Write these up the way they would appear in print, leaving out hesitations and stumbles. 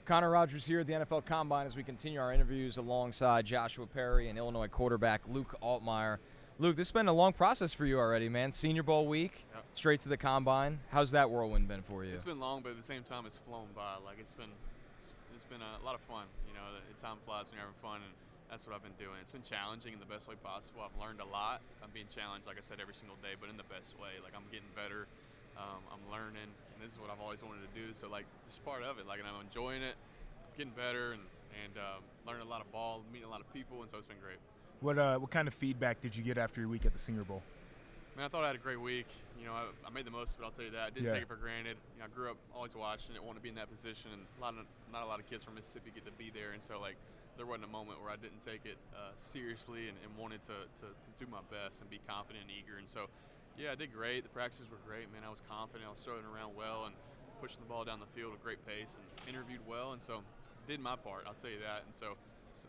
Connor Rogers here at the NFL Combine as we continue our interviews alongside Joshua Perry and Illinois quarterback Luke Altmyer. Luke, this has been a long process for you already, man. Senior Bowl week, straight to the Combine. How's that whirlwind been for you? It's been long, but at the same time, it's flown by. Like it's been a lot of fun. You know, time flies when you're having fun, and that's what I've been doing. It's been challenging in the best way possible. I've learned a lot. I'm being challenged, like I said, every single day, but in the best way. Like I'm getting better. I'm learning, and this is what I've always wanted to do. So like, it's part of it. Like, and I'm enjoying it. I'm getting better, and learning a lot of ball, meeting a lot of people, and so it's been great. What kind of feedback did you get after your week at the Senior Bowl? Man, I thought I had a great week. You know, I made the most of it, I'll tell you that. I didn't take it for granted. You know, I grew up always watching it, wanting to be in that position, and not a lot of kids from Mississippi get to be there, and so like there wasn't a moment where I didn't take it seriously and wanted to do my best and be confident and eager. And so, yeah, I did great. The practices were great, man. I was confident. I was throwing around well and pushing the ball down the field at great pace and interviewed well, and so did my part, I'll tell you that. And so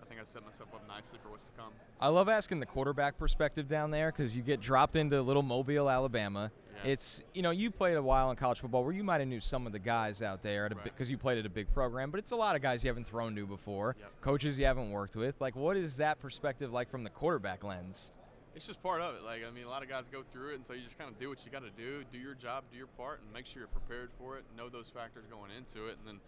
I think I set myself up nicely for what's to come. I love asking the quarterback perspective down there because you get dropped into little Mobile, Alabama. Yeah. It's, you know, you've played a while in college football where you might have knew some of the guys out there because you played at a big program, but it's a lot of guys you haven't thrown to before, coaches you haven't worked with. Like, what is that perspective like from the quarterback lens? It's just part of it. Like, I mean, a lot of guys go through it, and so you just kind of do what you got to do your job, do your part, and make sure you're prepared for it, know those factors going into it, and then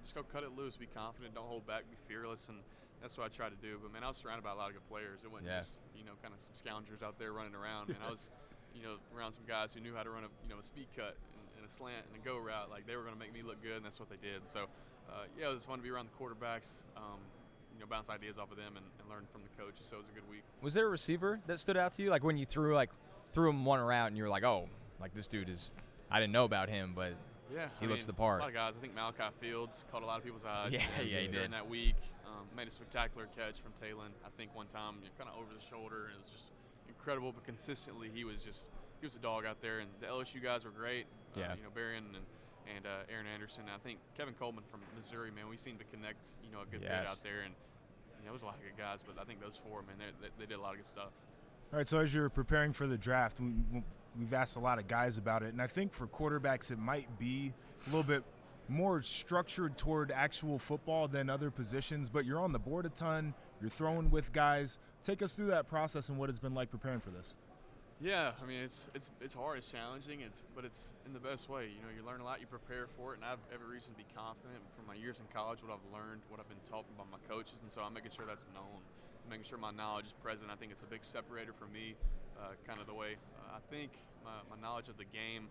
just go cut it loose, be confident, don't hold back, be fearless, and that's what I try to do. But, man, I was surrounded by a lot of good players. It wasn't just, you know, kind of some scoundrels out there running around. And I was, you know, around some guys who knew how to run a speed cut and a slant and a go route. Like, they were going to make me look good, and that's what they did. So, yeah, it was fun to be around the quarterbacks, you know, bounce ideas off of them and learn from the coaches. So it was a good week. Was there a receiver that stood out to you? Like, when you threw him one route and you were like, oh, like, this dude is – I didn't know about him, but – yeah, he looks the part. A lot of guys. I think Malachi Fields caught a lot of people's eyes. Yeah, he did. During that week, made a spectacular catch from Talon. I think one time, kind of over the shoulder, and it was just incredible. But consistently, he was a dog out there. And the LSU guys were great. You know, Berrien and Aaron Anderson. I think Kevin Coleman from Missouri, man, we seemed to connect, you know, a good bit out there. And you know, there was a lot of good guys, but I think those four, man, they did a lot of good stuff. All right, so as you're preparing for the draft, we've asked a lot of guys about it, and I think for quarterbacks it might be a little bit more structured toward actual football than other positions, but you're on the board a ton, you're throwing with guys. Take us through that process and what it's been like preparing for this. Yeah, I mean, it's hard, it's challenging, but it's in the best way. You know, you learn a lot, you prepare for it, and I have every reason to be confident from my years in college, what I've learned, what I've been taught by my coaches, and so I'm making sure that's known, making sure my knowledge is present. I think it's a big separator for me, kind of the way I think, my knowledge of the game,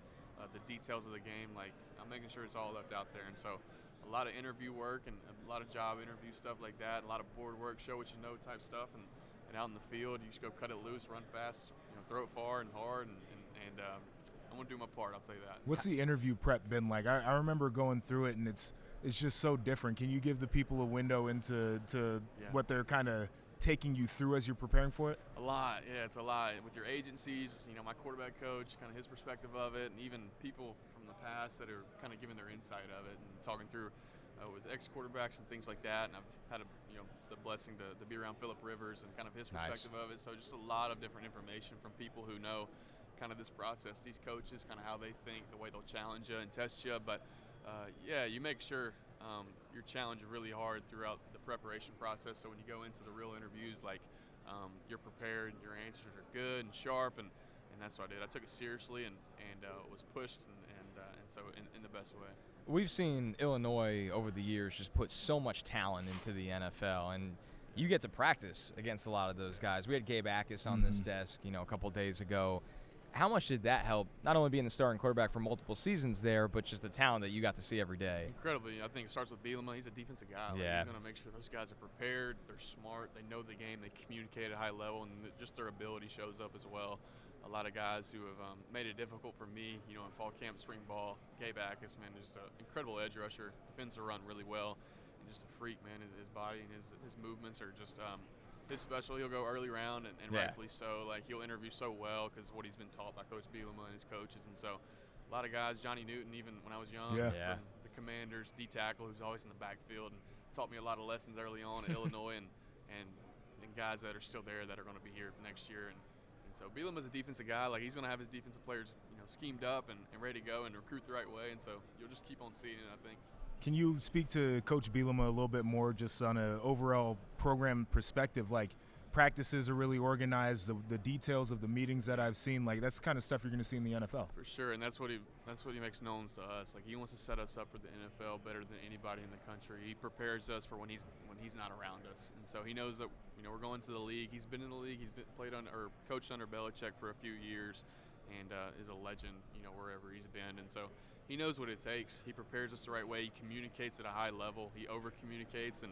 the details of the game, like I'm making sure it's all left out there. And so a lot of interview work and a lot of job interview stuff like that, a lot of board work, show what you know type stuff, and out in the field, you just go cut it loose, run fast, you know, throw it far and hard, and I'm going to do my part, I'll tell you that. What's the interview prep been like? I remember going through it, and it's just so different. Can you give the people a window into what they're kind of taking you through as you're preparing for it? A lot, yeah, it's a lot. With your agencies, you know, my quarterback coach, kind of his perspective of it, and even people from the past that are kind of giving their insight of it and talking through with ex-quarterbacks and things like that. And I've had the blessing to be around Phillip Rivers and kind of his perspective of it. So just a lot of different information from people who know kind of this process, these coaches, kind of how they think, the way they'll challenge you and test you. But yeah, you make sure you're challenged really hard throughout the preparation process. So when you go into the real interviews, like you're prepared, your answers are good and sharp, and that's what I did. I took it seriously and was pushed and so in the best way. We've seen Illinois over the years just put so much talent into the NFL, and you get to practice against a lot of those guys. We had Gabe Akis on this desk, you know, a couple of days ago. How much did that help, not only being the starting quarterback for multiple seasons there, but just the talent that you got to see every day? Incredibly. I think it starts with Bielema. He's a defensive guy. Like, he's going to make sure those guys are prepared, they're smart, they know the game, they communicate at a high level, and just their ability shows up as well. A lot of guys who have made it difficult for me, you know, in fall camp, spring ball. Gabe Akis, man, just an incredible edge rusher, defends the run really well, and just a freak, man. His body and his movements are just his special. He'll go early round, and rightfully so. Like, he'll interview so well because what he's been taught by Coach Bielema and his coaches. And so a lot of guys, Johnny Newton, even when I was young, from the Commanders, D tackle, who's always in the backfield and taught me a lot of lessons early on at Illinois, and guys that are still there that are going to be here next year. And so Bielema's a defensive guy. Like, he's going to have his defensive players, you know, schemed up and ready to go and recruit the right way. And so you'll just keep on seeing it, I think. Can you speak to Coach Bielema a little bit more, just on an overall program perspective? Like, practices are really organized, the details of the meetings that I've seen, like that's the kind of stuff you're going to see in the NFL. For sure, and that's what he makes known to us. Like, he wants to set us up for the NFL better than anybody in the country. He prepares us for when he's not around us, and so he knows that we're going to the league. He's been in the league. He's been coached under Belichick for a few years, and is a legend wherever he's been. And so he knows what it takes. He prepares us the right way. He communicates at a high level. He over communicates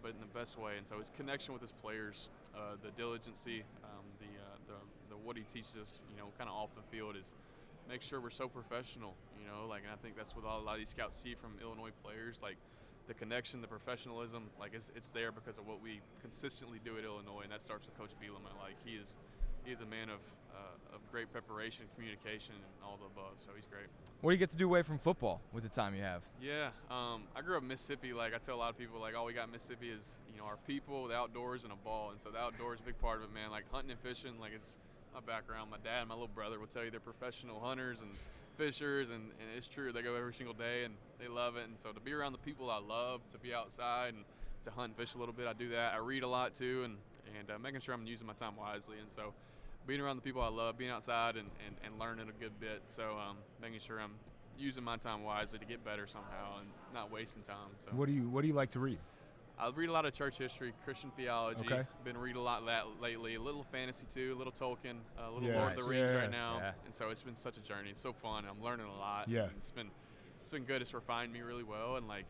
but in the best way. And so his connection with his players, the diligency, the what he teaches us, kind of off the field is make sure we're so professional, and I think that's what a lot of these scouts see from Illinois players, like the connection, the professionalism, like it's there because of what we consistently do at Illinois, and that starts with Coach Bielema. Like, he is a man of great preparation, communication, and all the above, so he's great. What do you get to do away from football with the time you have? Yeah, I grew up in Mississippi. Like, I tell a lot of people, like, all we got in Mississippi is, our people, the outdoors, and a ball. And so the outdoors is a big part of it, man. Like, hunting and fishing, like, it's my background. My dad and my little brother will tell you they're professional hunters and fishers, and it's true. They go every single day, and they love it. And so to be around the people I love, to be outside and to hunt and fish a little bit, I do that. I read a lot, too, and making sure I'm using my time wisely. And so being around the people I love, being outside and learning a good bit. So making sure I'm using my time wisely to get better somehow and not wasting time. So What do you like to read? I read a lot of church history, Christian theology. Okay. Been reading a lot of that lately. A little fantasy too, a little Tolkien, a little Yeah. Lord of the Rings Yeah. right now. Yeah. And so it's been such a journey. It's so fun. I'm learning a lot. Yeah. And it's been good. It's refined me really well and like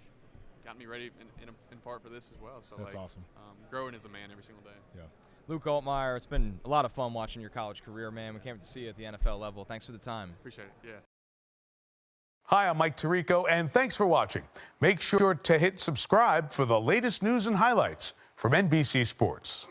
got me ready in part for this as well. So That's like, awesome. Growing as a man every single day. Yeah. Luke Altmyer, it's been a lot of fun watching your college career, man. We can't wait to see you at the NFL level. Thanks for the time. Appreciate it. Yeah. Hi, I'm Mike Tirico, and thanks for watching. Make sure to hit subscribe for the latest news and highlights from NBC Sports.